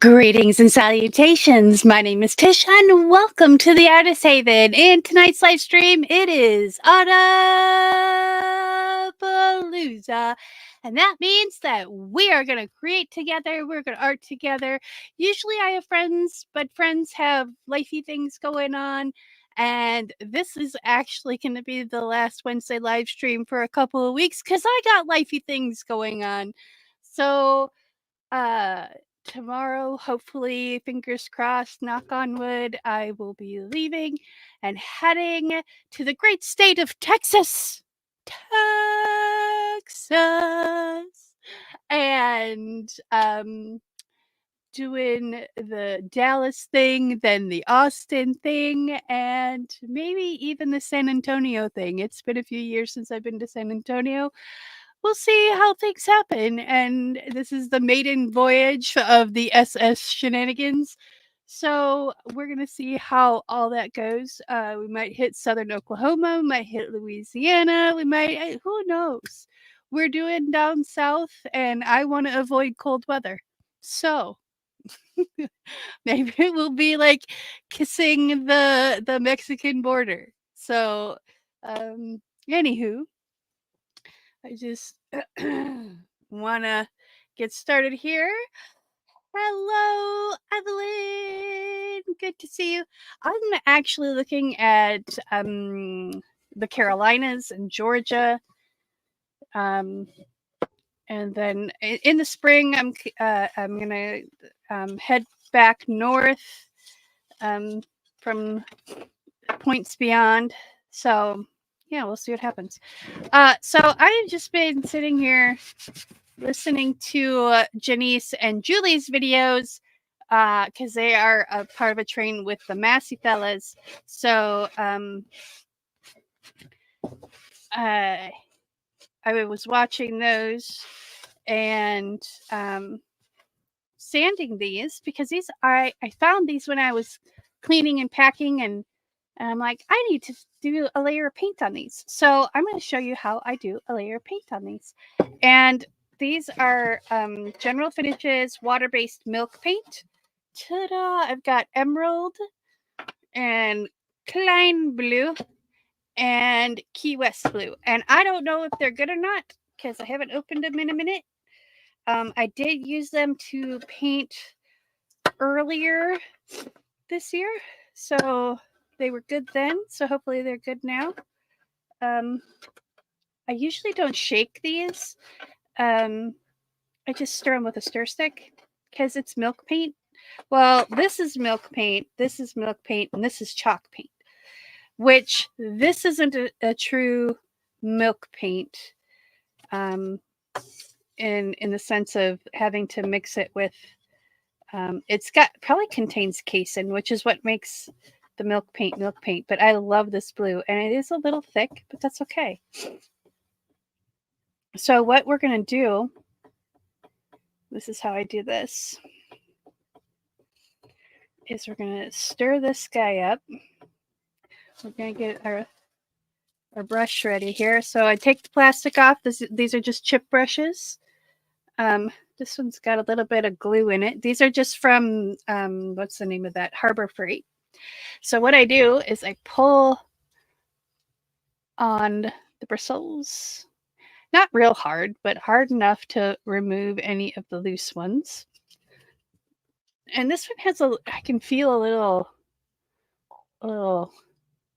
Greetings and salutations. My name is Tish, and welcome to the Artist Haven. In tonight's live stream, it is Artapalooza, and that means that we are going to create together. We're going to art together. Usually, I have friends, but friends have lifey things going on. And this is actually going to be the last Wednesday live stream for a couple of weeks because I got lifey things going on. So, tomorrow, hopefully, fingers crossed, knock on wood, I will be leaving and heading to the great state of Texas. And doing the Dallas thing, then the Austin thing, and maybe even the San Antonio thing. It's been a few years since I've been to San Antonio. We'll see how things happen. And this is the maiden voyage of the SS shenanigans. So we're going to see how all that goes. We might hit southern Oklahoma, we might hit Louisiana, we might, who knows? We're doing down south, and I want to avoid cold weather. So maybe it will be like kissing the Mexican border. So, anywho, I just want to get started here. Hello, Evelyn. Good to see you. I'm actually looking at the Carolinas and Georgia. And then in the spring, I'm gonna head back north from points beyond. So yeah, we'll see what happens. So I've just been sitting here listening to Janice and Julie's videos because they are a part of a train with the Massey fellas. So I was watching those and sanding these because these I found these when I was cleaning and packing, and I'm like, I need to do a layer of paint on these. So I'm going to show you how I do a layer of paint on these. And these are General Finishes water-based milk paint. Ta-da! I've got emerald and Klein blue and Key West blue. And I don't know if they're good or not because I haven't opened them in a minute. I did use them to paint earlier this year. So they were good then. So hopefully they're good now. I usually don't shake these. I just stir them with a stir stick because it's milk paint. Well, this is milk paint, this is milk paint, and this is chalk paint, which this isn't a true milk paint in the sense of having to mix it with, it's probably contains casein, which is what makes the milk paint, but I love this blue, and it is a little thick, but that's okay. So what we're going to do, this is how I do this, is we're going to stir this guy up. We're going to get our brush ready here. So I take the plastic off. These are just chip brushes. This one's got a little bit of glue in it. These are just from, what's the name of that? Harbor Freight. So what I do is I pull on the bristles. Not real hard, but hard enough to remove any of the loose ones. And this one has I can feel a little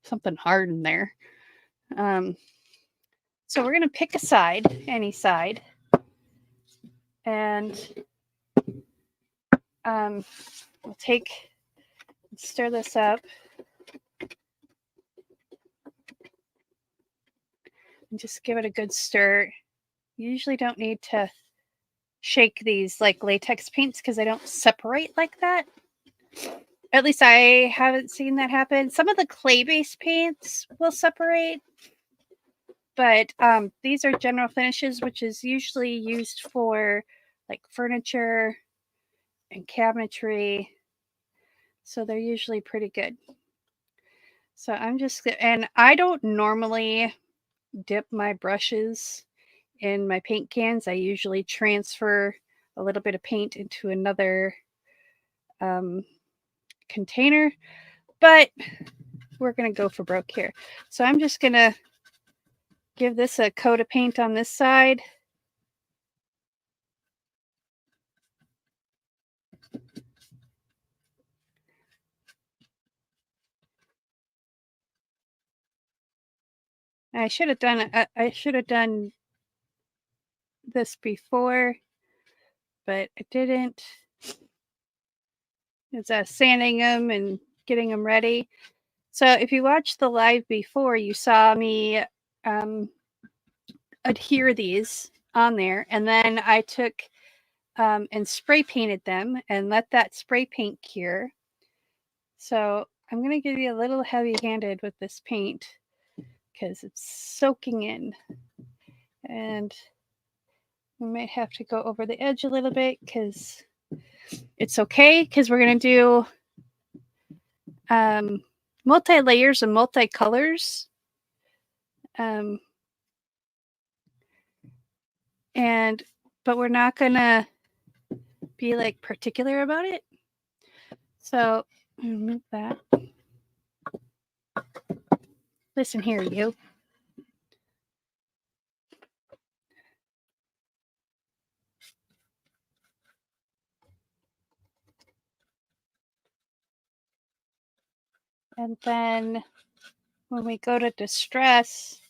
something hard in there. So we're going to pick a side, any side, and we'll stir this up. And just give it a good stir. You usually don't need to shake these like latex paints because they don't separate like that. At least I haven't seen that happen. Some of the clay-based paints will separate, but these are General Finishes, which is usually used for like furniture and cabinetry. So they're usually pretty good. So and I don't normally dip my brushes in my paint cans. I usually transfer a little bit of paint into another container, but we're going to go for broke here. So I'm just going to give this a coat of paint on this side. I should have done this before, but I didn't. It's sanding them and getting them ready. So if you watched the live before, you saw me adhere these on there, and then I took and spray painted them and let that spray paint cure. So I'm going to give you a little heavy-handed with this paint because it's soaking in, and we might have to go over the edge a little bit because it's okay, because we're going to do multi-layers and multi-colors. But we're not going to be like particular about it. So remove that. Listen here, you. And then when we go to distress,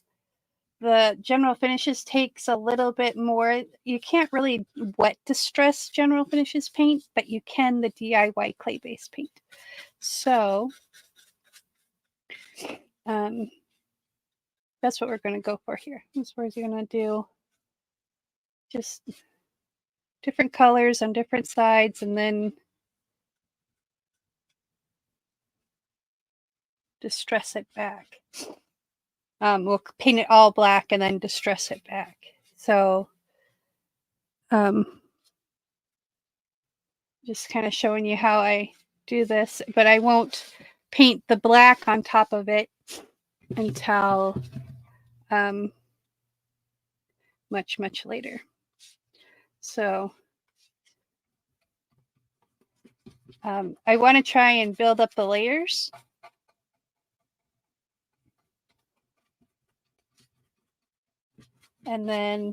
the general finishes takes a little bit more. You can't really wet distress general finishes paint, but you can the DIY clay-based paint. So that's what we're going to go for here. That's where you're going to do just different colors on different sides, and then distress it back. We'll paint it all black and then distress it back. So just kind of showing you how I do this, but I won't paint the black on top of it until much later. So I want to try and build up the layers. And then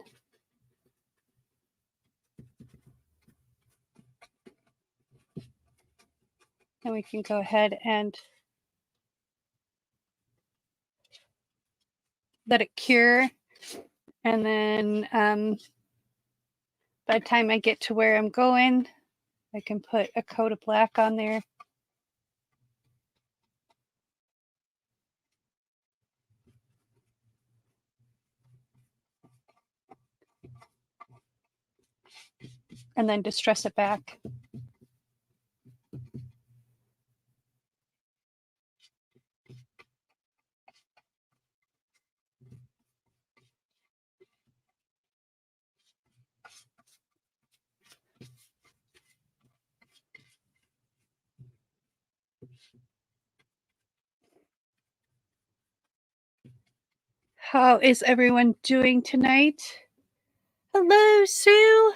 we can go ahead and let it cure. And then by the time I get to where I'm going, I can put a coat of black on there. And then distress it back. How is everyone doing tonight? Hello, Sue.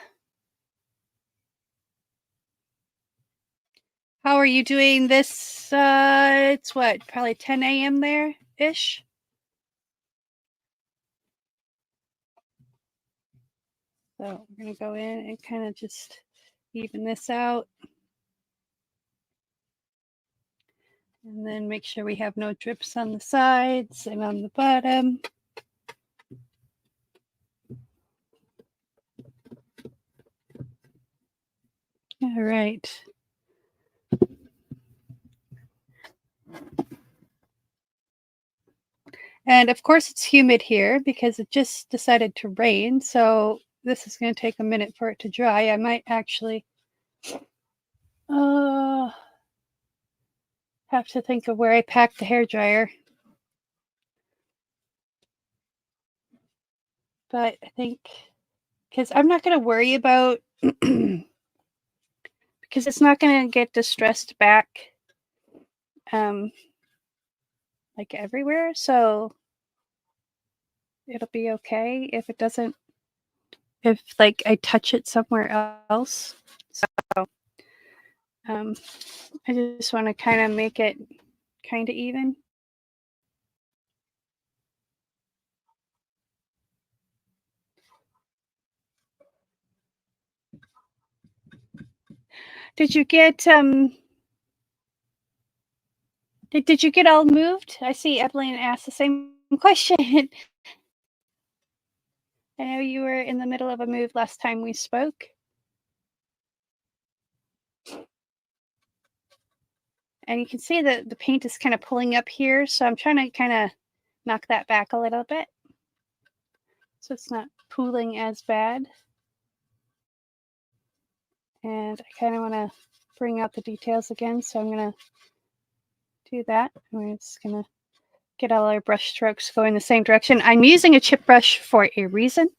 How are you doing this? It's what, probably 10 a.m. there-ish? So we're going to go in and kind of just even this out. And then make sure we have no drips on the sides and on the bottom. All right. And of course it's humid here because it just decided to rain. So this is going to take a minute for it to dry. I might actually have to think of where I packed the hairdryer. But I think, because I'm not going to worry about, because it's not going to get distressed back like everywhere. So it'll be okay if it doesn't, if like I touch it somewhere else. So I just want to kind of make it kind of even. Did you get did you get all moved? I see Evelyn asked the same question. I know you were in the middle of a move last time we spoke. And you can see that the paint is kind of pulling up here, so I'm trying to kind of knock that back a little bit so it's not pooling as bad. And I kind of want to bring out the details again, so I'm going to do that. We're just going to get all our brush strokes going the same direction. I'm using a chip brush for a reason,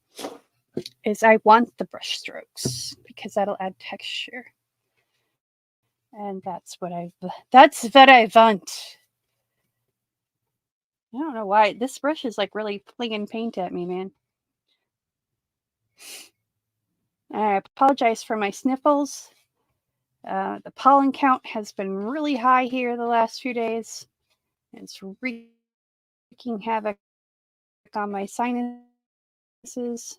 is I want the brush strokes because that'll add texture. And that's what I want. I don't know why this brush is like really flinging paint at me, man. I apologize for my sniffles. The pollen count has been really high here the last few days. It's wreaking havoc on my sinuses.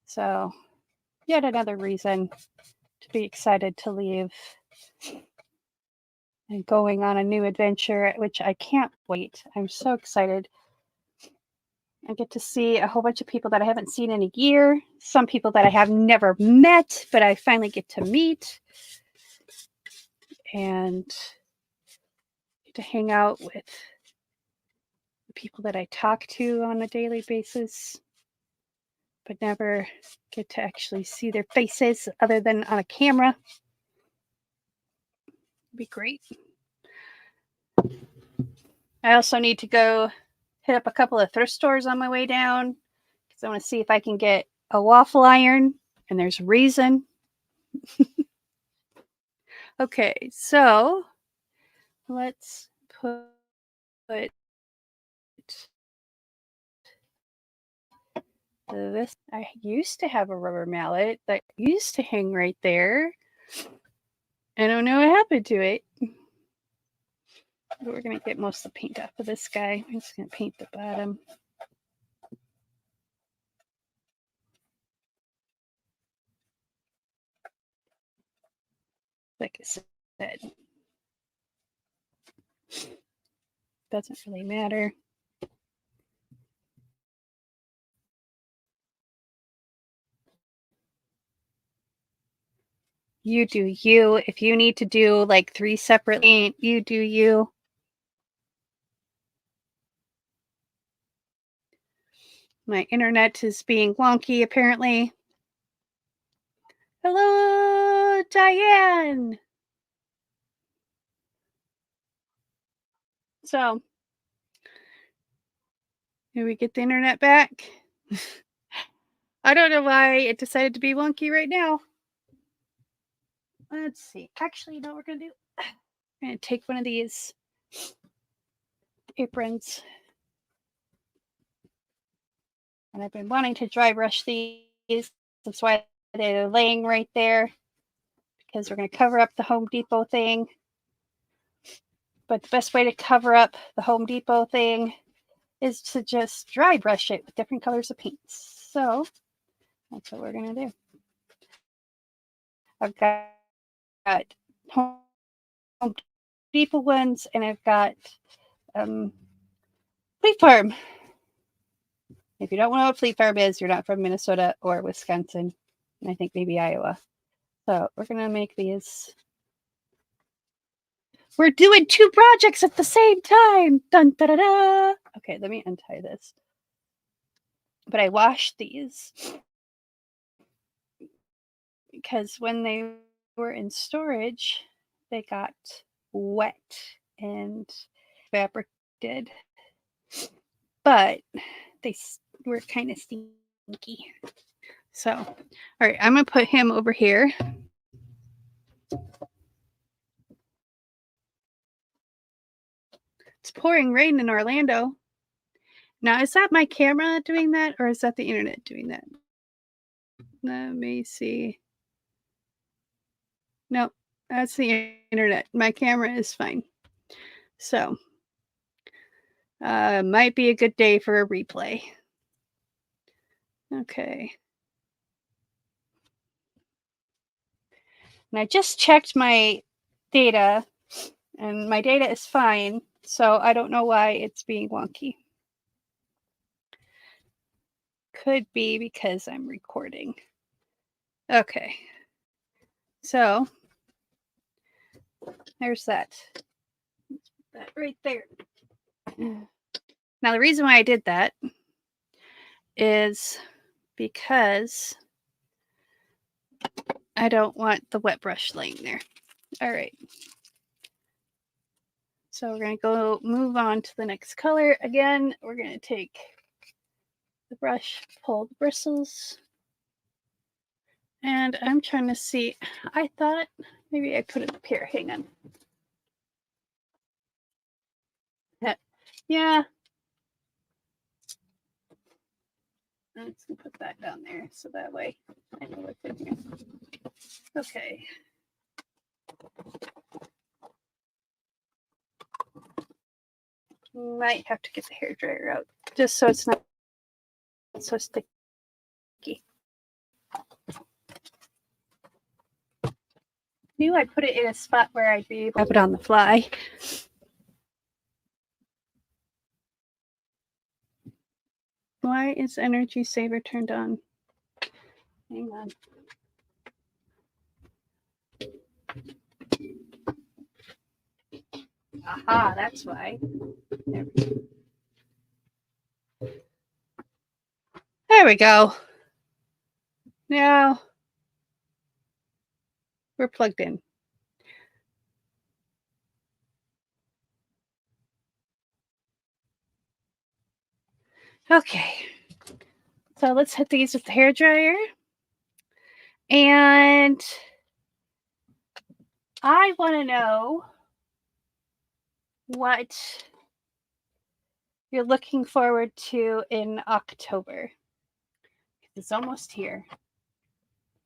So, yet another reason to be excited to leave and going on a new adventure, which I can't wait. I'm so excited. I get to see a whole bunch of people that I haven't seen in a year, some people that I have never met, but I finally get to meet, and get to hang out with the people that I talk to on a daily basis, but never get to actually see their faces other than on a camera. It'd be great. I also need to go hit up a couple of thrift stores on my way down because I want to see if I can get a waffle iron, and there's a reason. Okay, so let's put this. I used to have a rubber mallet that used to hang right there. I don't know what happened to it. But we're going to get most of the paint off of this guy. I'm just going to paint the bottom. Like I said, doesn't really matter. You do you. If you need to do like 3 separate paint, you do you. My internet is being wonky apparently. Hello, Diane. So, did we get the internet back? I don't know why it decided to be wonky right now. Let's see. Actually, you know what we're going to do? I'm going to take one of these aprons. And I've been wanting to dry brush these. That's why they're laying right there. Because we're going to cover up the Home Depot thing. But the best way to cover up the Home Depot thing is to just dry brush it with different colors of paints. So that's what we're going to do. I've got Home Depot ones, and I've got Fleet Farm. If you don't know what Fleet Farm is, you're not from Minnesota or Wisconsin, and I think maybe Iowa. So we're going to make these. We're doing 2 projects at the same time. Dun, da, da, da. Okay, let me untie this. But I washed these because when they were in storage, they got wet and evaporated. But they were kind of stinky. So, all right, I'm going to put him over here. It's pouring rain in Orlando. Now, is that my camera doing that, or is that the internet doing that? Let me see. Nope, That's the internet. My camera is fine. So, might be a good day for a replay. Okay. And I just checked my data, and my data is fine, so I don't know why it's being wonky. Could be because I'm recording. Okay. So, there's that. Let's put that right there. Now, the reason why I did that is because I don't want the wet brush laying there. All right. So we're going to go move on to the next color. Again, we're going to take the brush, pull the bristles. And I'm trying to see, I thought maybe I put it up here. Hang on. Yeah. I'm just going to put that down there so that way I know what's in here. Okay. Might have to get the hairdryer out just so it's not so sticky. Knew I'd put it in a spot where I'd be able to have it on the fly. Why is Energy Saver turned on? Hang on. Aha, that's why. There we go. Now we're plugged in. Okay. So let's hit these with the hairdryer. And I want to know what you're looking forward to in October. It's almost here.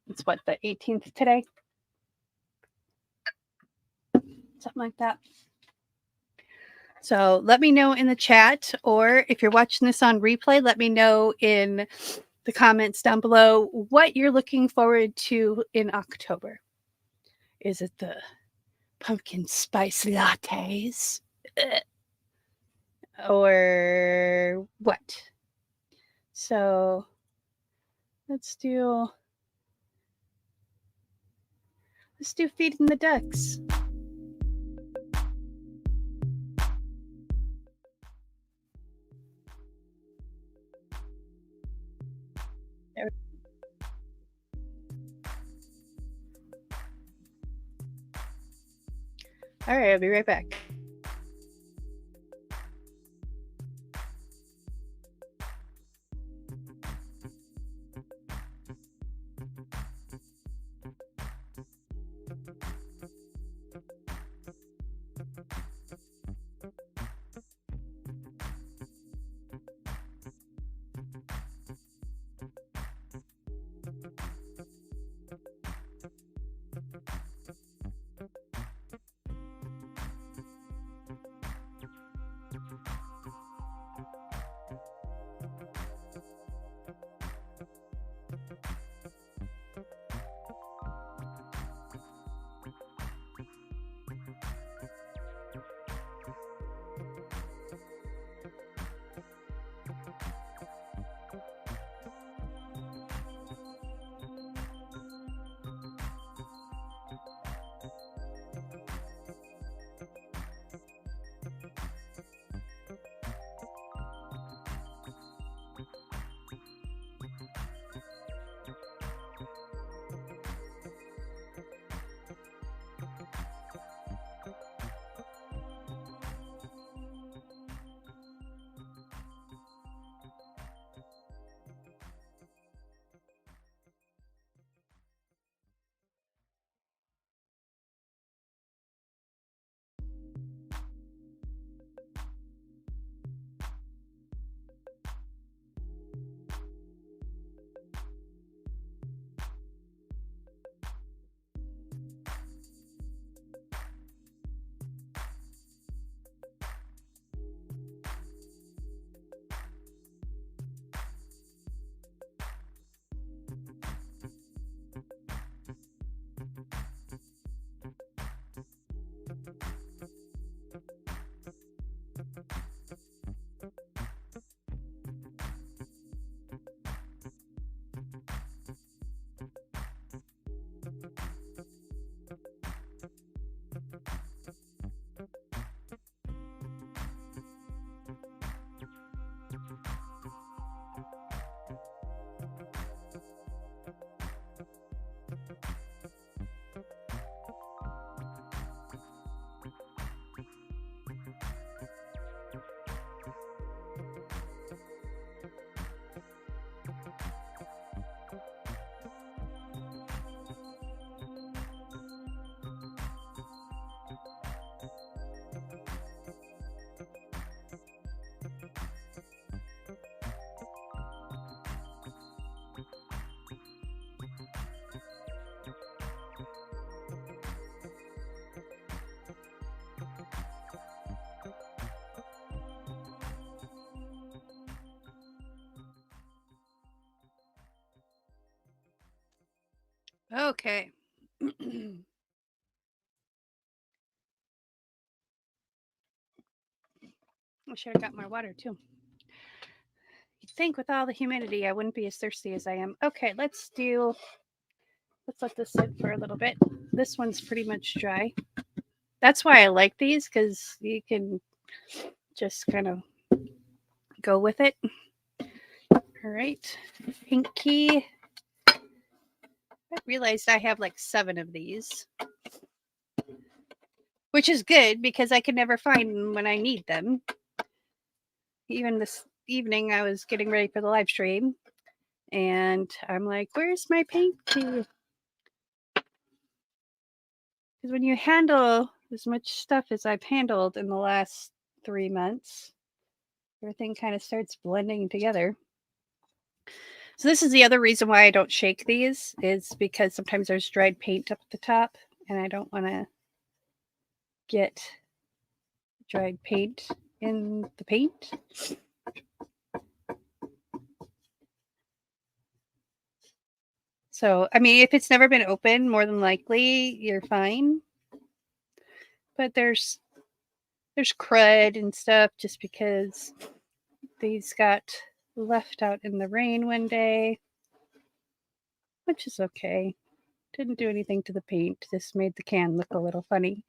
It's what, the 18th today? Something like that. So let me know in the chat, or if you're watching this on replay, let me know in the comments down below what you're looking forward to in October. Is it the pumpkin spice lattes? Or what? So let's do feeding the ducks. All right, I'll be right back. Okay. I should have got more water too. You'd think with all the humidity I wouldn't be as thirsty as I am. Okay, let's let this sit for a little bit. This one's pretty much dry. That's why I like these, because you can just kind of go with it. All right, pinky. I realized I have like 7 of these, which is good because I can never find them when I need them. Even this evening, I was getting ready for the live stream, and I'm like, "Where's my pinky?" Because when you handle as much stuff as I've handled in the last 3 months, everything kind of starts blending together. So this is the other reason why I don't shake these, is because sometimes there's dried paint up at the top, and I don't want to get dried paint in the paint. So, I mean, if it's never been opened, more than likely you're fine. But there's crud and stuff just because these got left out in the rain one day, which is okay. Didn't do anything to the paint. This made the can look a little funny.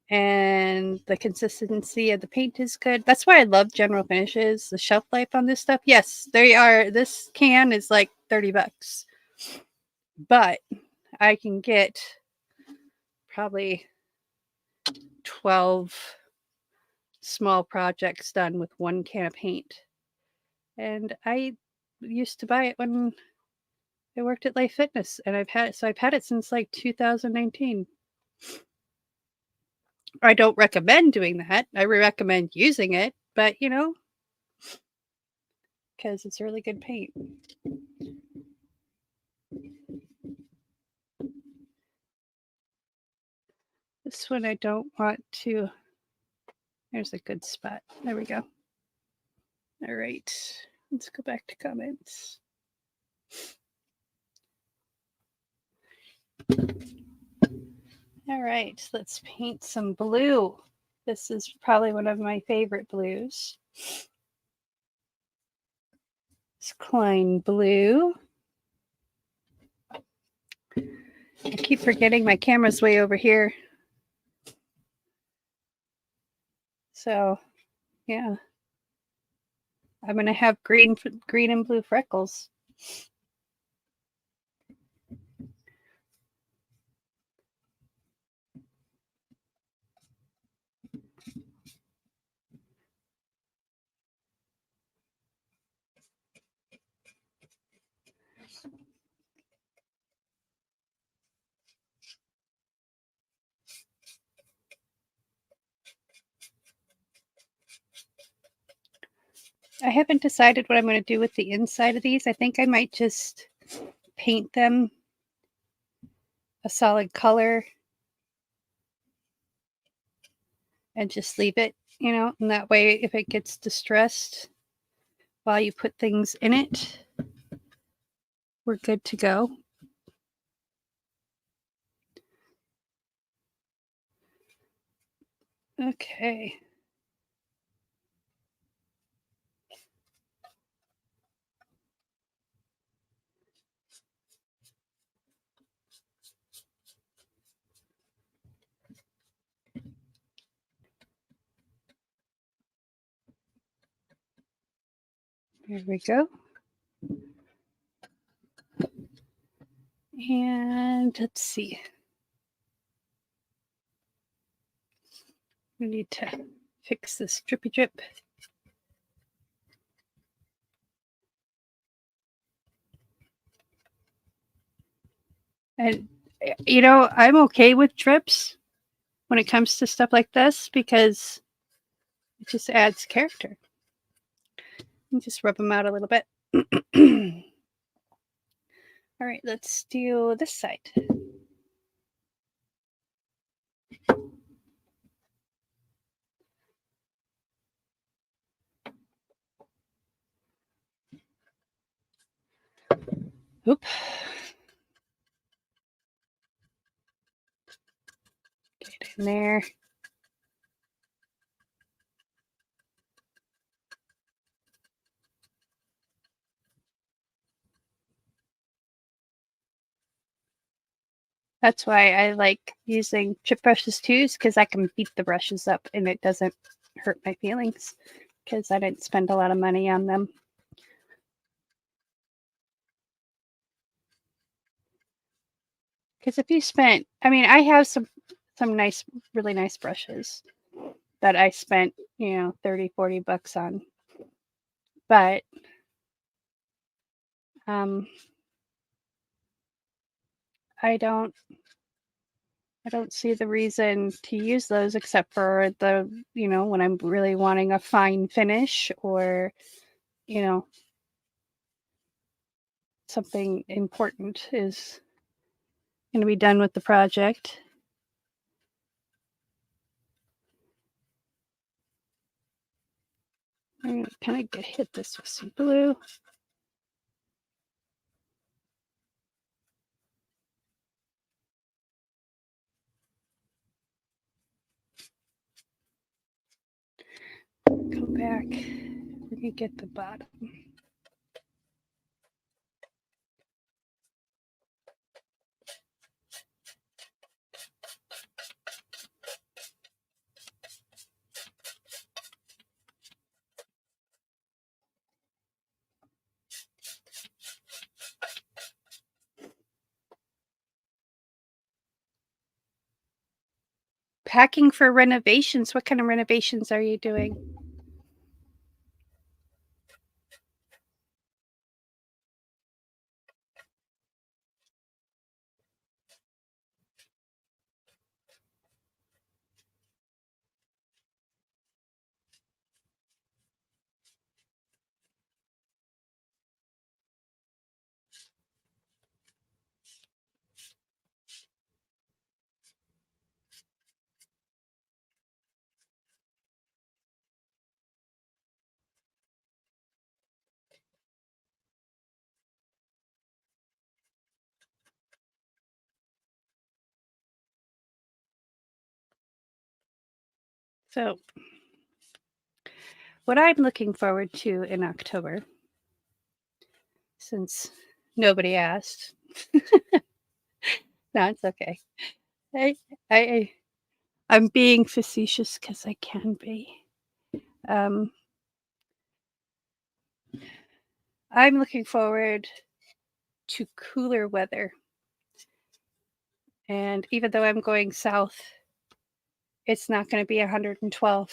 And the consistency of the paint is good. That's why I love General Finishes. The shelf life on this stuff, yes, they are. This can is like $30, but I can get probably 12 small projects done with 1 can of paint. And I used to buy it when I worked at Life Fitness, and I've had it since like 2019. I don't recommend doing that. I recommend using it, but because it's really good paint. This one I don't want to. There's a good spot. There we go. All right. Let's go back to comments. All right. Let's paint some blue. This is probably one of my favorite blues. It's Klein blue. I keep forgetting my camera's way over here. So, yeah. I'm going to have green and blue freckles. I haven't decided what I'm going to do with the inside of these. I think I might just paint them a solid color and just leave it, and that way if it gets distressed while you put things in it, we're good to go. Okay. There we go. And let's see. We need to fix this drippy drip. And, I'm okay with drips when it comes to stuff like this because it just adds character. And just rub them out a little bit. All right, let's do this side. Oop. in there. That's why I like using chip brushes too, because I can beat the brushes up and it doesn't hurt my feelings because I didn't spend a lot of money on them. Because if you spent, I mean, I have some nice, really nice brushes that I spent, 30, 40 bucks on. But um, I don't see the reason to use those except for the, when I'm really wanting a fine finish or, something important is going to be done with the project. I'm going to kind of hit this with some blue. Go back. We're going to get the bottom. Packing for renovations. What kind of renovations are you doing? So, what I'm looking forward to in October, since nobody asked, no, it's okay. I'm being facetious because I can be. Um, I'm looking forward to cooler weather. And even though I'm going south, it's not going to be 112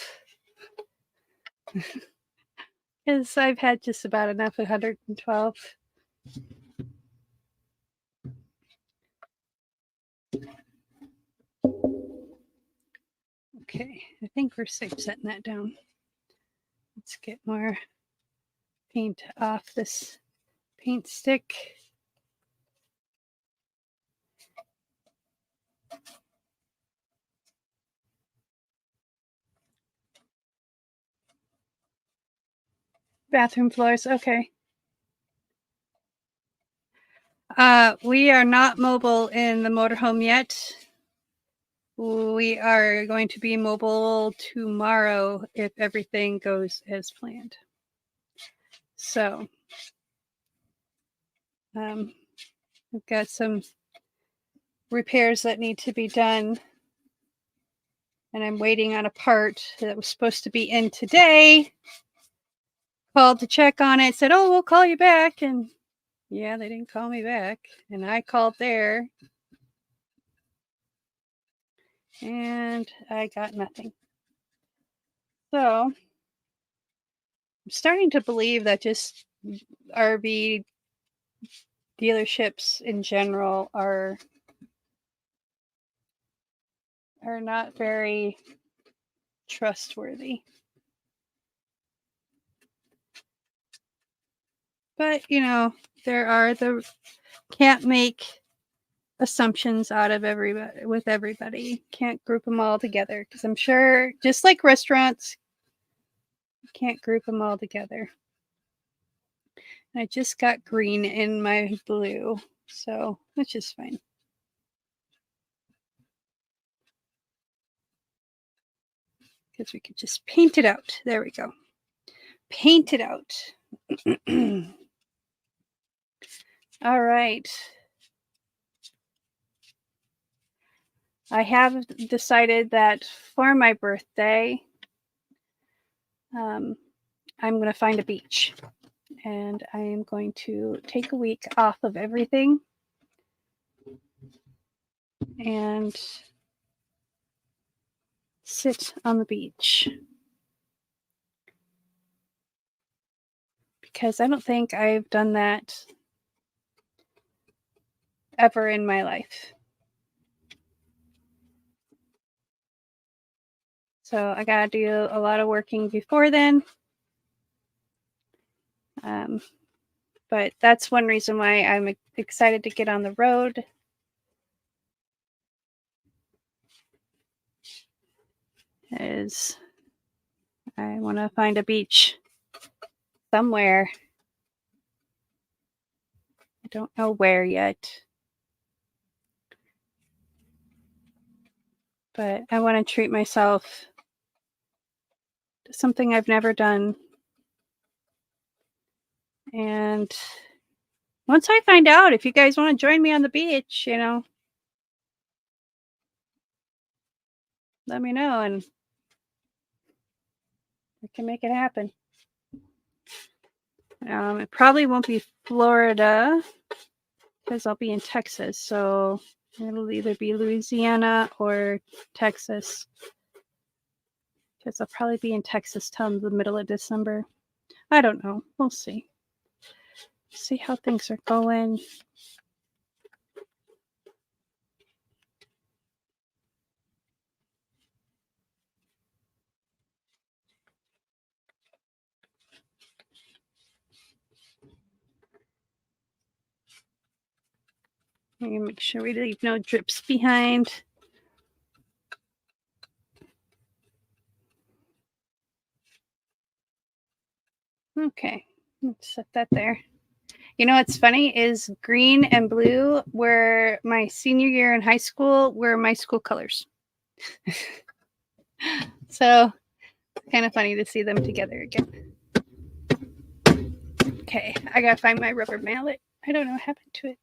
because I've had just about enough of 112. Okay, I think we're safe setting that down. Let's get more paint off this paint stick. Bathroom floors, okay. We are not mobile in the motorhome yet. We are going to be mobile tomorrow if everything goes as planned. So, we've got some repairs that need to be done. And I'm waiting on a part that was supposed to be in today. Called to check on it, said, "Oh, we'll call you back." And yeah, they didn't call me back. And I called there and I got nothing. So I'm starting to believe that just RV dealerships in general are not very trustworthy. But, there are the can't make assumptions out of everybody with everybody. Can't group them all together because I'm sure just like restaurants, you can't group them all together. I just got green in my blue, so which is fine. because we could just paint it out. There we go. Paint it out. All right. I have decided that for my birthday, I'm going to find a beach. And I am going to take a week off of everything and sit on the beach. Because I don't think I've done that ever in my life. So I got to do a lot of working before then. But that's one reason why I'm excited to get on the road. Is I want to find a beach somewhere. I don't know where yet. But I want to treat myself to something I've never done. And once I find out, if you guys want to join me on the beach, let me know and we can make it happen. It probably won't be Florida because I'll be in Texas. So it'll either be Louisiana or Texas. Because I'll probably be in Texas till the middle of December. I don't know. We'll see. See how things are going. I'm going to make sure we leave no drips behind. Okay, let's set that there. You know what's funny is green and blue were my senior year in high school, were my school colors. So kind of funny to see them together again. Okay, I gotta find my rubber mallet. I don't know what happened to it.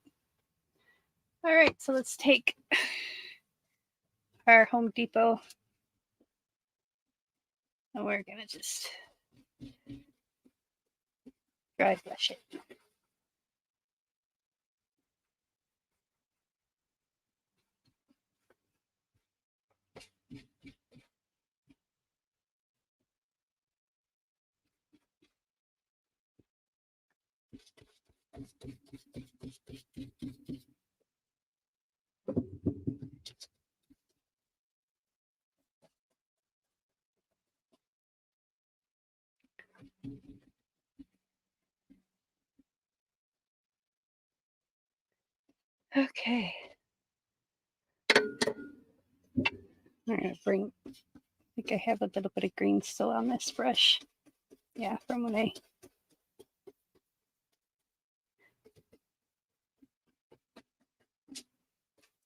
All right, so let's take our Home Depot and we're gonna just dry brush it. Okay. I'm gonna bring, I think I have a little bit of green still on this brush. Yeah, from when I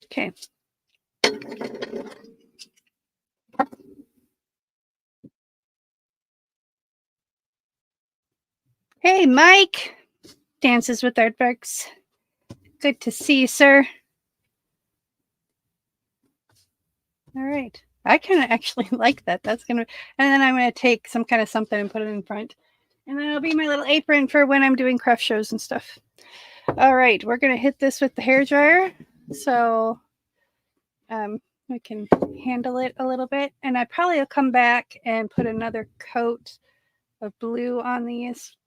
okay. Hey, Mike. Dances with Artworks. Good to see you, sir. All right. I kind of actually like that. That's going to, and then I'm going to take some kind of something and put it in front. And then it'll be my little apron for when I'm doing craft shows and stuff. All right. We're going to hit this with the hairdryer. So we can handle it a little bit. And I probably will come back and put another coat of blue on these.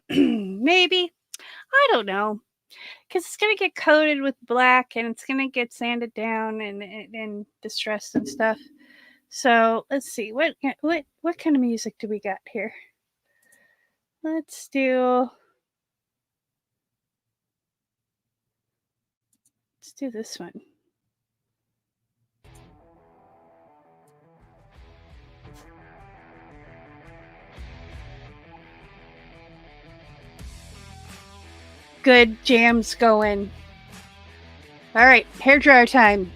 Maybe. I don't know. Because it's going to get coated with black and it's going to get sanded down and distressed and stuff. So let's see. What kind of music do we got here? Let's do this one. Good jams going. All right, hairdryer time.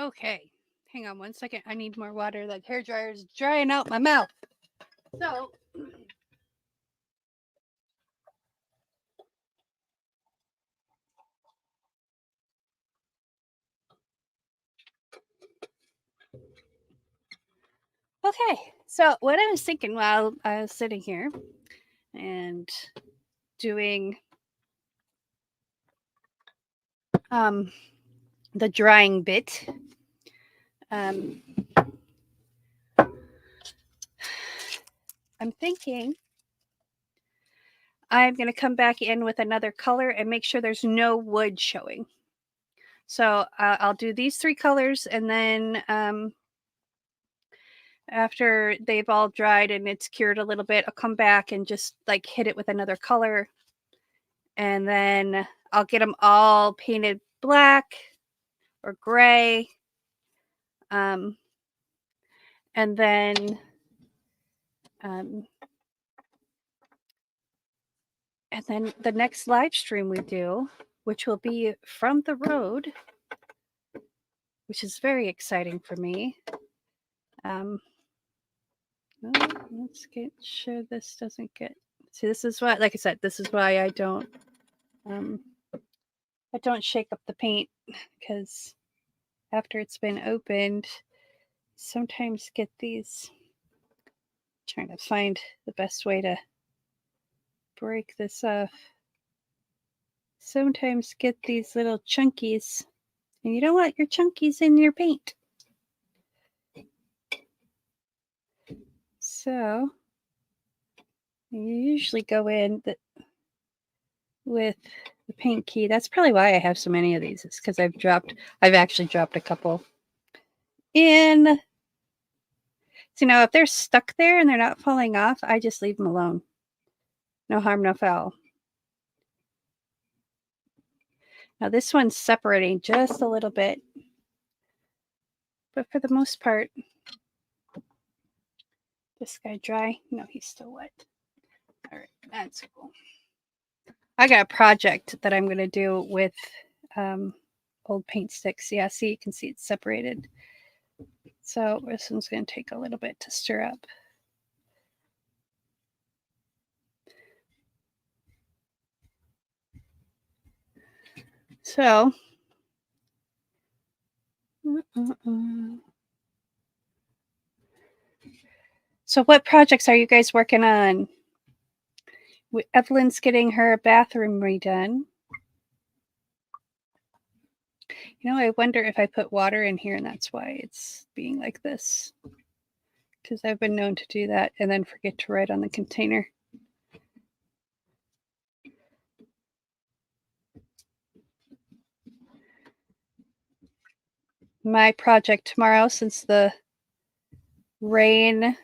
Okay, hang on one second. I need more water. That hair dryer is drying out my mouth. So, okay. So, what I was thinking while I was sitting here and doing um, the drying bit, um, I'm thinking I'm going to come back in with another color and make sure there's no wood showing. So I'll do these 3 colors, and then after they've all dried and it's cured a little bit, I'll come back and just like hit it with another color, and then I'll get them all painted black or gray. Um, and then um, the next live stream we do, which will be from the road, which is very exciting for me. Let's get sure this doesn't get. See, this is why, like I said, this is why I don't shake up the paint, because after it's been opened, sometimes get these. Trying to find the best way to break this off. Sometimes get these little chunkies, and you don't want your chunkies in your paint. So you usually go in with the paint key. That's probably why I have so many of these. It's because I've actually dropped a couple in. So now if they're stuck there and they're not falling off, I just leave them alone. No harm, no foul. Now this one's separating just a little bit, but for the most part, this guy dry? No, he's still wet. All right, that's cool. I got a project that I'm going to do with old paint sticks. Yeah, see, you can see it's separated. So this one's going to take a little bit to stir up. So, so what projects are you guys working on? Evelyn's getting her bathroom redone. You know, I wonder if I put water in here and that's why it's being like this. Because I've been known to do that and then forget to write on the container. My project tomorrow, since the rain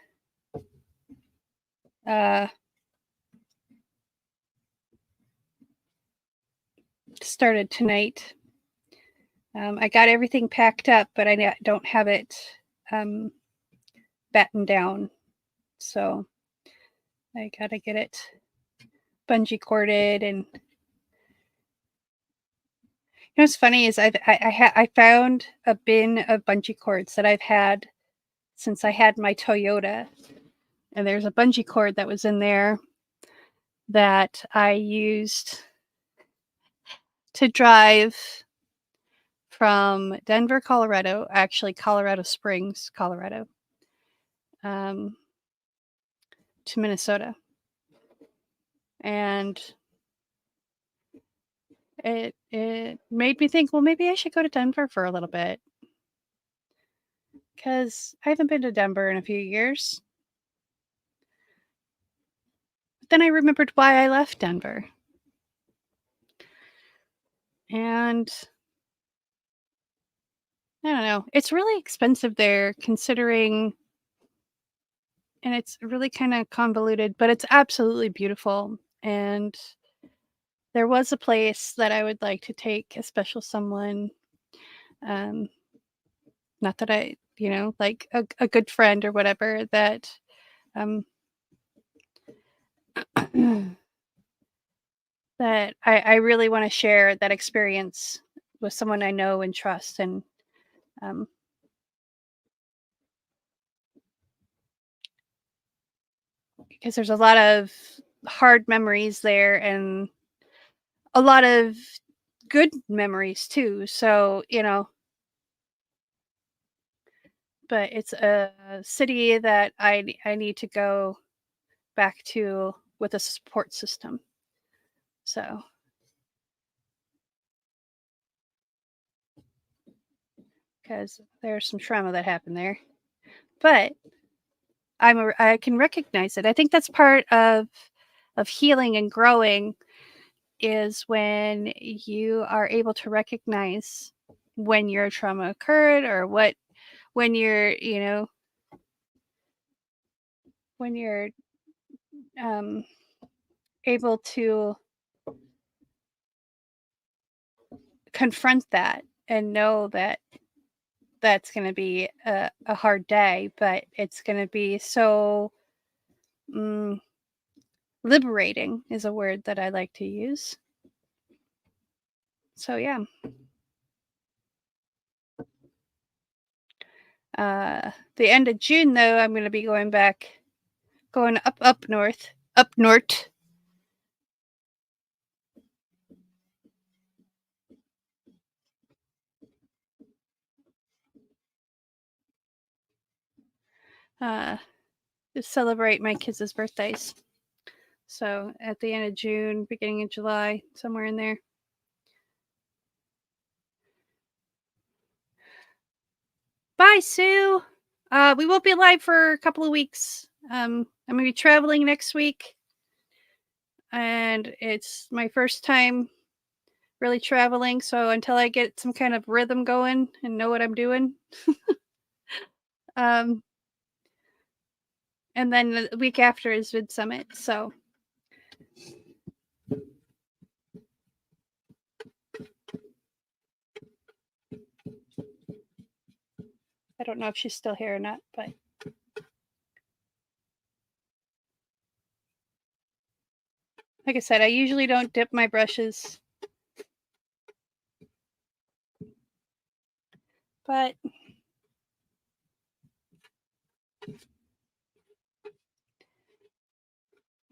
started tonight. I got everything packed up, but I don't have it battened down. So I got to get it bungee corded. And you know what's funny is I found a bin of bungee cords that I've had since I had my Toyota. And there's a bungee cord that was in there that I used to drive from Denver, Colorado, actually Colorado Springs, Colorado, to Minnesota. And it made me think, well, maybe I should go to Denver for a little bit, because I haven't been to Denver in a few years. But then I remembered why I left Denver. And I don't know. It's really expensive there, considering, and it's really kind of convoluted, but it's absolutely beautiful. And there was a place that I would like to take a special someone. Not that I, like a good friend or whatever, that that I really want to share that experience with someone I know and trust. And um, because there's a lot of hard memories there and a lot of good memories too. So, but it's a city that I need to go back to with a support system. So, because there's some trauma that happened there, but I can recognize it. I think that's part of healing and growing is when you are able to recognize when your trauma occurred or when you're um, able to confront that and know that that's going to be a hard day, but it's going to be so mm, liberating is a word that I like to use. So yeah, the end of June though, I'm going to be going up north, up north. Uh, to celebrate my kids' birthdays. So at the end of June, beginning of July, somewhere in there. Bye, Sue. We won't be live for a couple of weeks. I'm gonna be traveling next week, and it's my first time really traveling. So until I get some kind of rhythm going and know what I'm doing, um, and then the week after is Vid Summit. So I don't know if she's still here or not, but like I said, I usually don't dip my brushes, but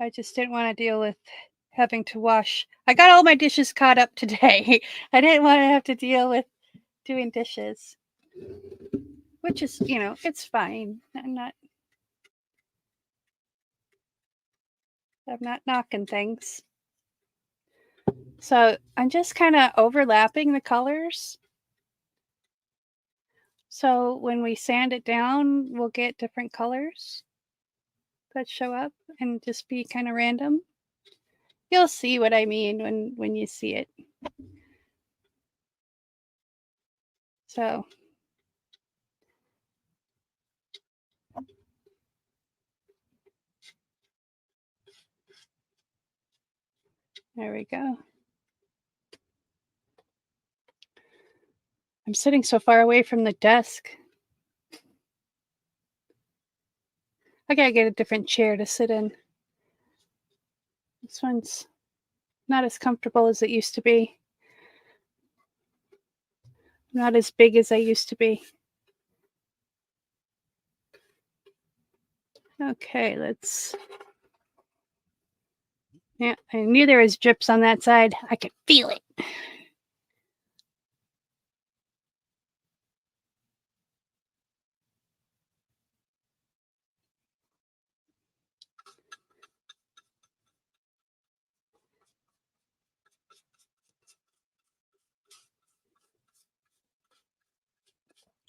I just didn't want to deal with having to wash. I got all my dishes caught up today. I didn't want to have to deal with doing dishes, which is, it's fine. I'm not knocking things. So I'm just kind of overlapping the colors. So when we sand it down, we'll get different colors that show up and just be kind of random. You'll see what I mean when you see it. So there we go. I'm sitting so far away from the desk. I gotta get a different chair to sit in. This one's not as comfortable as it used to be. Not as big as I used to be. Okay, let's. Yeah, I knew there was drips on that side. I could feel it.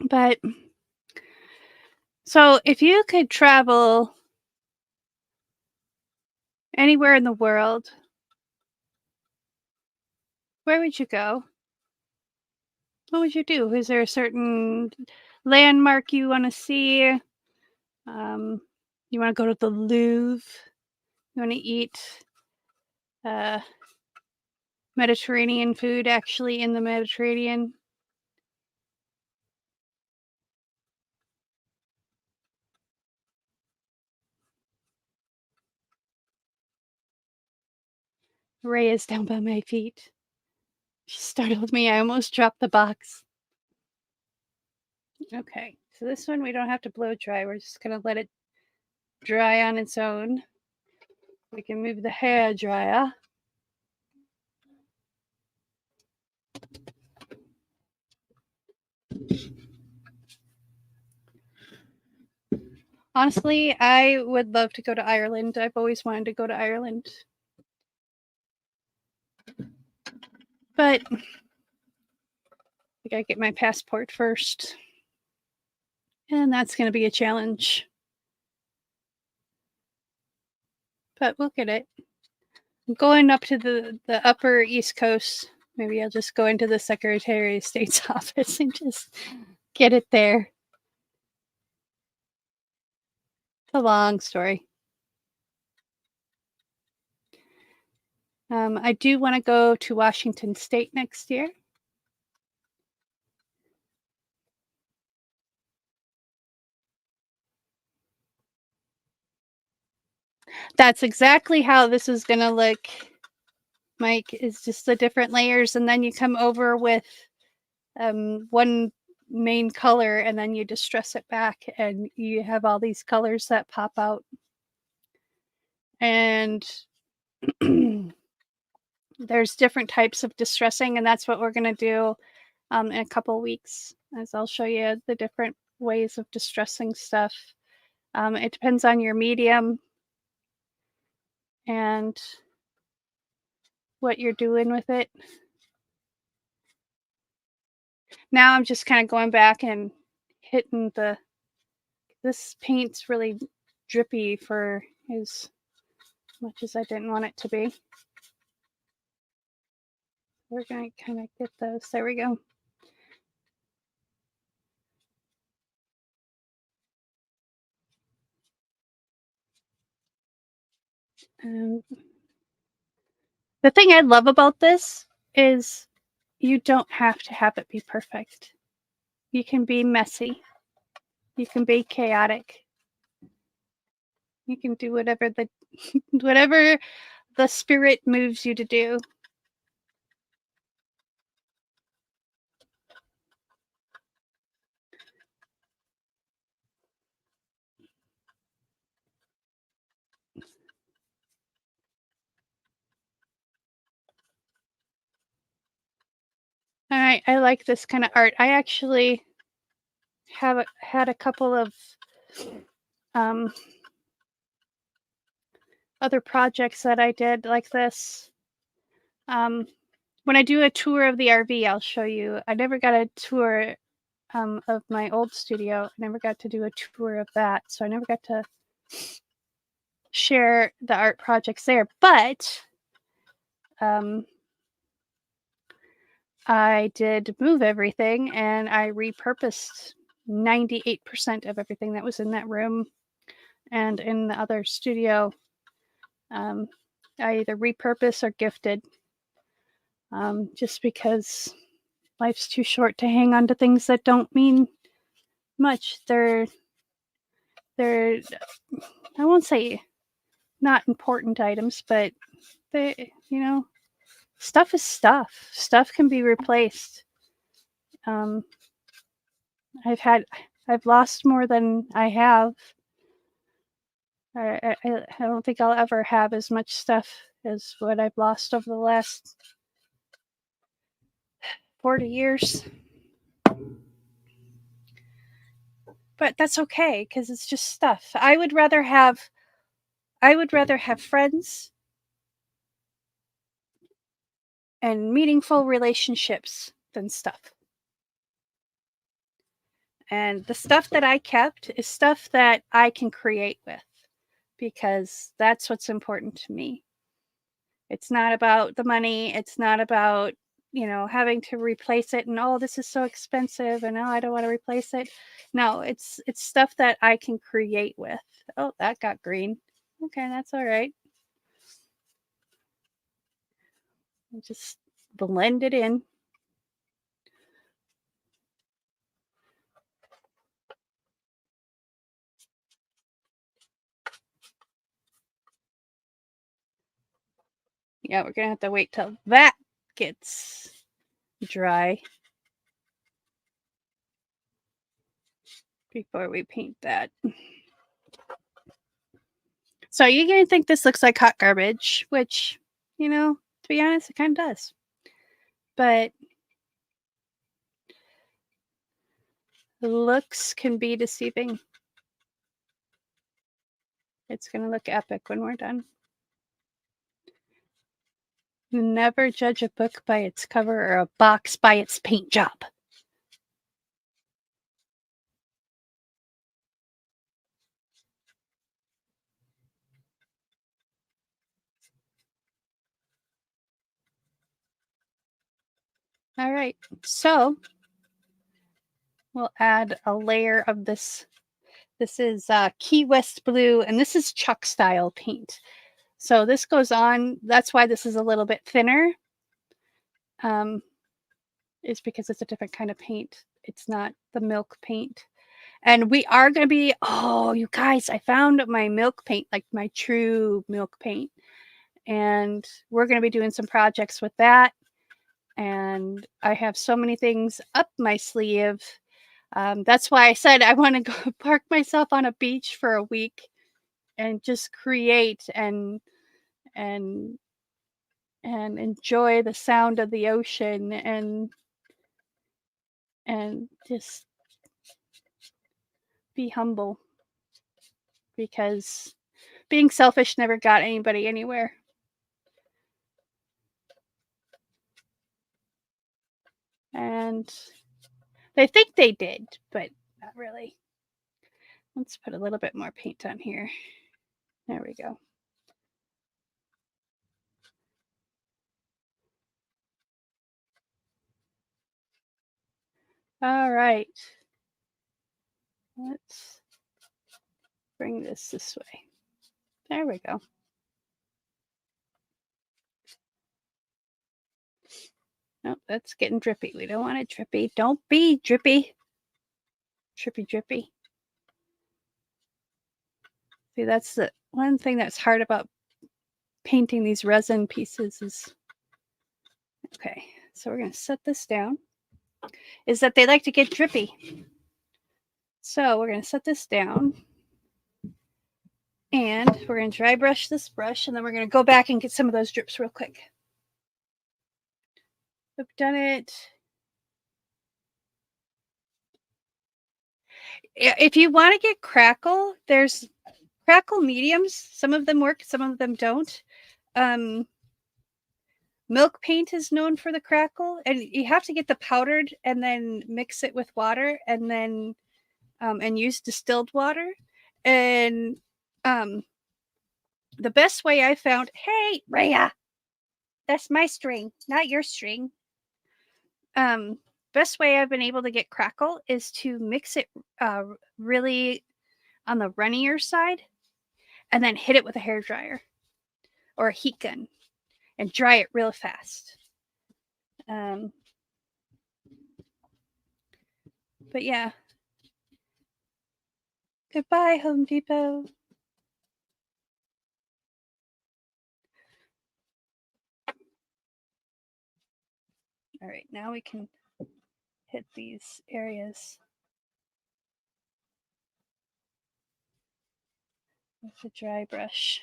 But so if you could travel anywhere in the world, where would you go? What would you do? Is there a certain landmark you want to see? Um, you want to go to the Louvre? You want to eat uh, Mediterranean food actually in the Mediterranean? Ray is down by my feet. She startled me. I almost dropped the box. Okay, so this one we don't have to blow dry. We're just going to let it dry on its own. We can move the hair dryer. Honestly, I would love to go to Ireland. I've always wanted to go to Ireland. But I gotta get my passport first. And that's going to be a challenge. But we'll get it. I'm going up to the upper East Coast. Maybe I'll just go into the Secretary of State's office and just get it there. It's a long story. I do want to go to Washington State next year. That's exactly how this is going to look, Mike, is just the different layers. And then you come over with one main color and then you distress it back and you have all these colors that pop out. And there's different types of distressing, and that's what we're going to do in a couple weeks, as I'll show you the different ways of distressing stuff. It depends on your medium and what you're doing with it. Now I'm just kind of going back and hitting this paint's really drippy for as much as I didn't want it to be. We're going to kind of get those. There we go. The thing I love about this is you don't have to have it be perfect. You can be messy. You can be chaotic. You can do whatever whatever the spirit moves you to do. All right, I like this kind of art. I actually have had a couple of other projects that I did like this. When I do a tour of the RV, I'll show you. I never got a tour of my old studio. I never got to do a tour of that, so I never got to share the art projects there. But I did move everything, and I repurposed 98% of everything that was in that room and in the other studio. I either repurposed or gifted, just because life's too short to hang on to things that don't mean much. They're I won't say not important items, but they, stuff is stuff. Stuff can be replaced. I've lost more than I have. I don't think I'll ever have as much stuff as what I've lost over the last 40 years. But that's okay, because it's just stuff. I would rather have friends and meaningful relationships than stuff. And the stuff that I kept is stuff that I can create with, because that's what's important to me. It's not about the money. It's not about, having to replace it and, oh, this is so expensive and, oh, I don't want to replace it. No, it's stuff that I can create with. Oh, that got green. Okay, that's all right. Just blend it in. Yeah, we're gonna have to wait till that gets dry. before we paint that. So you're going to think this looks like hot garbage, which, you know, to be honest, it kind of does. But looks can be deceiving. It's going to look epic when we're done. Never judge a book by its cover or a box by its paint job. All right, so we'll add a layer of this. This is Key West Blue, and this is Chuck style paint. So this goes on. That's why this is a little bit thinner. Is because it's a different kind of paint. It's not the milk paint. And we are going to be, oh, you guys, I found my milk paint, like my true milk paint. And we're going to be doing some projects with that. And I have so many things up my sleeve. That's why I said I want to go park myself on a beach for a week and just create and enjoy the sound of the ocean and just be humble, because being selfish never got anybody anywhere. And they think they did, but not really. Let's put a little bit more paint on here. There we go. All right. Let's bring this way. There we go. Nope, that's getting drippy. We don't want it drippy. Don't be drippy. Drippy, drippy. See, that's the one thing that's hard about painting these resin pieces is, okay, so we're going to set this down, is that they like to get drippy. So we're going to set this down, and we're going to dry brush this brush, and then we're going to go back and get some of those drips real quick. I've done it. If you want to get crackle, there's crackle mediums. Some of them work, some of them don't. Milk paint is known for the crackle, and you have to get the powdered and then mix it with water, and then and use distilled water. And the best way I found, hey Rhea, that's my string, not your string. Best way I've been able to get crackle is to mix it really on the runnier side, and then hit it with a hair dryer or a heat gun and dry it real fast. But yeah. Goodbye, Home Depot. All right, now we can hit these areas with a dry brush.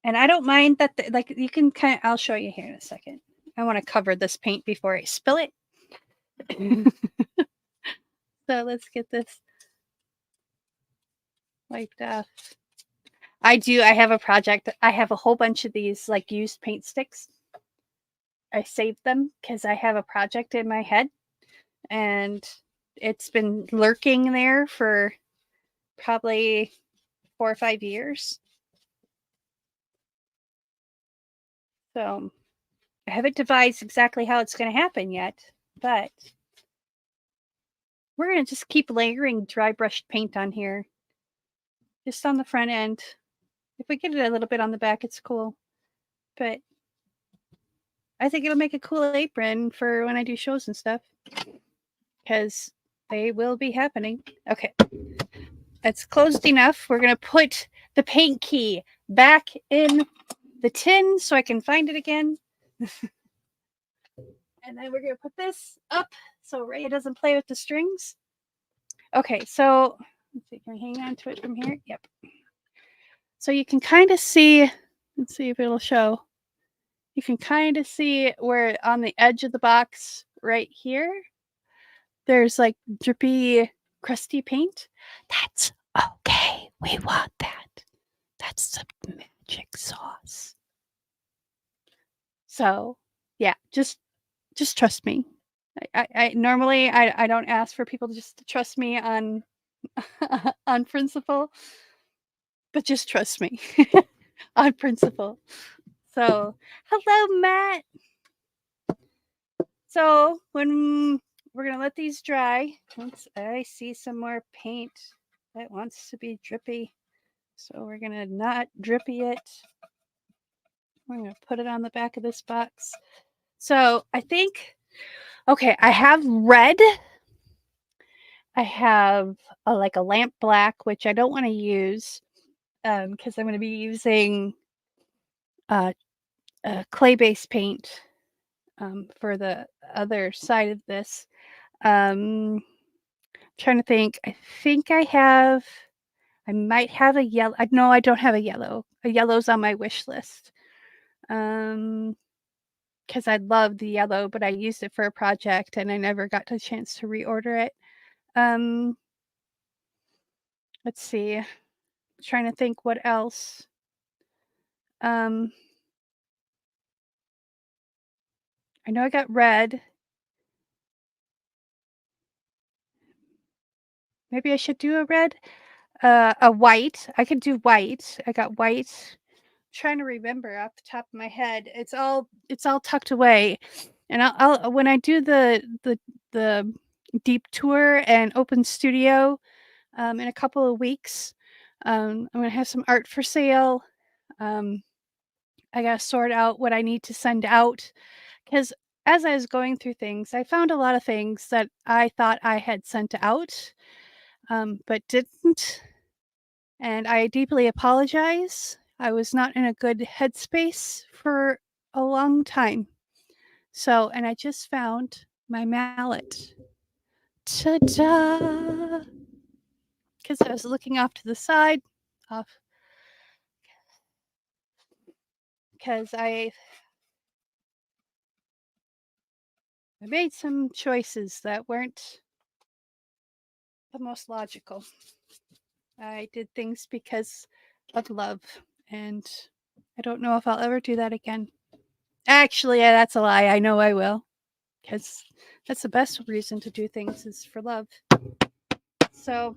And I don't mind that, like, you can kind of, I'll show you here in a second. I want to cover this paint before I spill it. So let's get this wiped off. I have a project. I have a whole bunch of these like used paint sticks. I saved them because I have a project in my head, and it's been lurking there for probably 4 or 5 years. So I haven't devised exactly how it's going to happen yet, but we're going to just keep layering dry brushed paint on here, just on the front end. If we get it a little bit on the back, it's cool. But I think it'll make a cool apron for when I do shows and stuff, because they will be happening. Okay, it's closed enough. We're going to put the paint key back in the tin so I can find it again. And then we're going to put this up so Ray doesn't play with the strings. Okay, so let's see, can I hang on to it from here? Yep. So you can kind of see, let's see if it'll show. You can kind of see where on the edge of the box right here, there's like drippy, crusty paint. That's okay. We want that. That's the magic sauce. So yeah, just trust me. I normally I don't ask for people to just trust me on on principle, but just trust me on principle. So hello, Matt. So when we're gonna let these dry, once I see some more paint that wants to be drippy, so we're gonna not drippy it. We're gonna put it on the back of this box. So I think, okay, I have red. I have like a lamp black, which I don't want to use because I'm going to be using uh, clay-based paint for the other side of this. Trying to think. I think I might have a yellow. No, I don't have a yellow. A yellow's on my wish list. Because I love the yellow, but I used it for a project and I never got the chance to reorder it. Let's see. Trying to think what else. I know I got red. Maybe I should do a red. A white. I could do white. I got white. I'm trying to remember off the top of my head. It's all tucked away. And I'll when I do the deep tour and open studio in a couple of weeks, I'm gonna have some art for sale. I gotta sort out what I need to send out because as I was going through things, I found a lot of things that I thought I had sent out, but didn't. And I deeply apologize. I was not in a good headspace for a long time. So, and I just found my mallet. Ta-da! Because I was looking off to the side, off because I made some choices that weren't the most logical. I did things because of love, and I don't know if I'll ever do that again. Actually, that's a lie. I know I will, because that's the best reason to do things is for love. So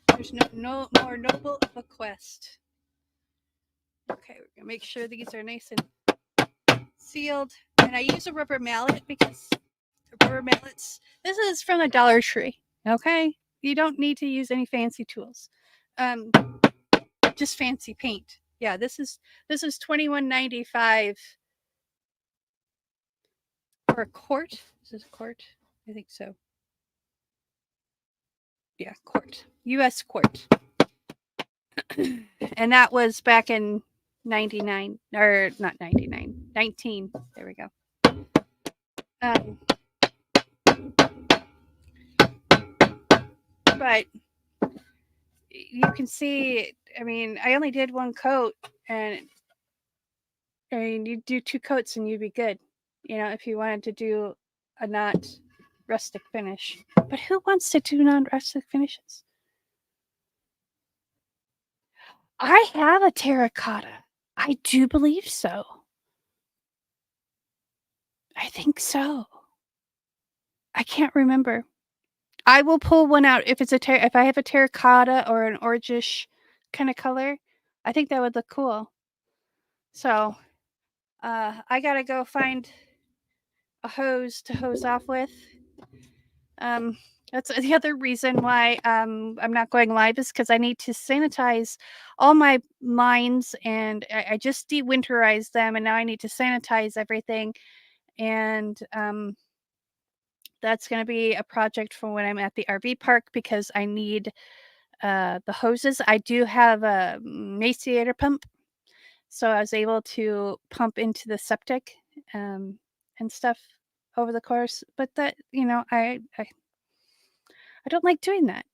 there's no more noble of a quest. Okay, we're gonna make sure these are nice and sealed. And I use a rubber mallet because rubber mallets. This is from the Dollar Tree. Okay, you don't need to use any fancy tools. Just fancy paint. Yeah, this is $21.95 for a quart. Is this a quart? I think so. Yeah, quart. US quart. And that was back in 99 or not 99, 19. There we go. But you can see, I mean, I only did one coat and I mean, you do two coats and you'd be good. You know, if you wanted to do a not rustic finish. But who wants to do non-rustic finishes? I have a terracotta. I do believe so. I think so. I can't remember. I will pull one out if it's if I have a terracotta or an orangish kind of color. I think that would look cool. So, I gotta go find a hose to hose off with. That's the other reason why I'm not going live is because I need to sanitize all my lines, and I just dewinterized them, and now I need to sanitize everything, and that's going to be a project for when I'm at the RV park because I need the hoses. I do have a maciator pump, so I was able to pump into the septic. and stuff over the course, but that, I don't like doing that,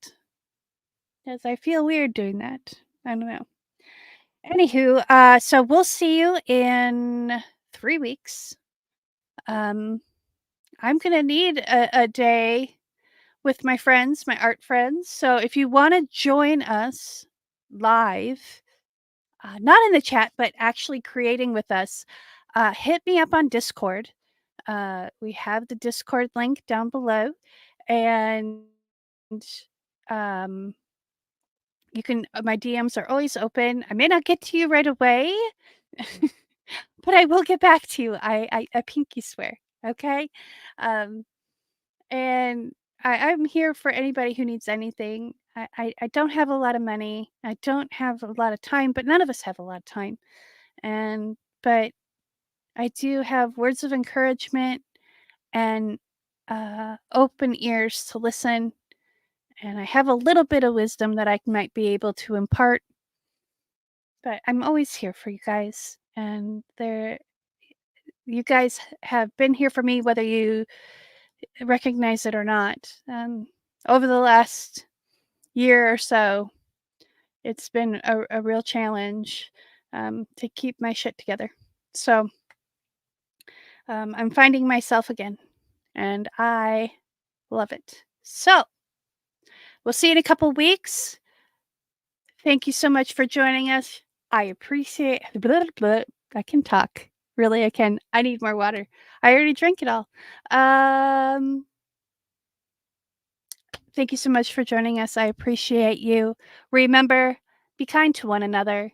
'cause I feel weird doing that. I don't know. Anywho, so we'll see you in 3 weeks. Um, I'm gonna need a day with my friends, my art friends, so if you wanna join us live, not in the chat, but actually creating with us, hit me up on Discord. We have the Discord link down below, and, um you can my DMs are always open. I may not get to you right away, but I will get back to you. I pinky swear, okay? Um, and I'm here for anybody who needs anything. I don't have a lot of money. I don't have a lot of time, but none of us have a lot of time. But I do have words of encouragement and open ears to listen, and I have a little bit of wisdom that I might be able to impart. But I'm always here for you guys, and you guys have been here for me whether you recognize it or not. Over the last year or so, it's been a real challenge to keep my shit together. So I'm finding myself again, and I love it. So we'll see you in a couple weeks. Thank you so much for joining us. I appreciate I can talk. Really, I can. I need more water. I already drank it all. Um, thank you so much for joining us. I appreciate you. Remember, be kind to one another.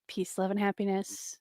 Peace, love, and happiness.